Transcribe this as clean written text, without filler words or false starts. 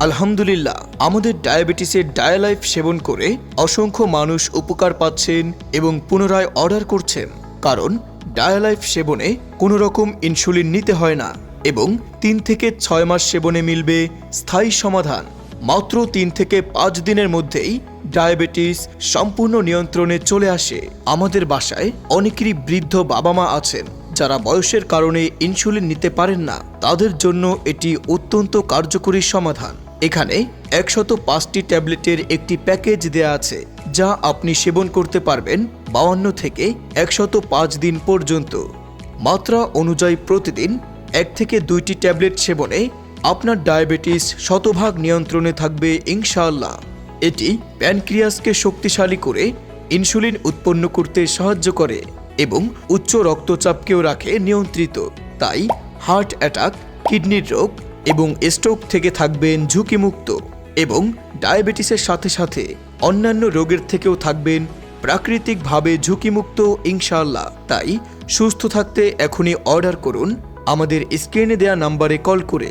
আলহামদুলিল্লাহ, আমাদের ডায়াবেটিসের ডায়ালাইফ সেবন করে অসংখ্য মানুষ উপকার পাচ্ছেন এবং পুনরায় অর্ডার করছেন। কারণ ডায়ালাইফ সেবনে কোনো রকম ইনসুলিন নিতে হয় না এবং 3 থেকে 6 মাস সেবনে মিলবে স্থায়ী সমাধান। মাত্র 3 থেকে 5 দিনের মধ্যেই ডায়াবেটিস সম্পূর্ণ নিয়ন্ত্রণে চলে আসে। আমাদের বাসায় অনেকেরই বৃদ্ধ বাবা মা আছেন যারা বয়সের কারণে ইনসুলিন নিতে পারেন না। তাদের জন্য এটি অত্যন্ত কার্যকরী সমাধান। এখানে 105টি ট্যাবলেটের একটি প্যাকেজ দেয়া আছে যা আপনি সেবন করতে পারবেন 52 থেকে 105 দিন পর্যন্ত। মাত্রা অনুযায়ী প্রতিদিন 1 থেকে 2টি ট্যাবলেট সেবনে আপনার ডায়াবেটিস শতভাগ নিয়ন্ত্রণে থাকবে ইনশাআল্লাহ। এটি প্যানক্রিয়াসকে শক্তিশালী করে ইনসুলিন উৎপন্ন করতে সাহায্য করে এবং উচ্চ রক্তচাপকেও রাখে নিয়ন্ত্রিত। তাই হার্ট অ্যাটাক, কিডনির রোগ এবং স্ট্রোক থেকে থাকবেন ঝুঁকিমুক্ত এবং ডায়াবেটিসের সাথে সাথে অন্যান্য রোগের থেকেও থাকবেন প্রাকৃতিকভাবে ঝুঁকিমুক্ত ইনশাআল্লাহ। তাই সুস্থ থাকতে এখনই অর্ডার করুন আমাদের স্ক্রিনে দেয়া নম্বরে কল করে।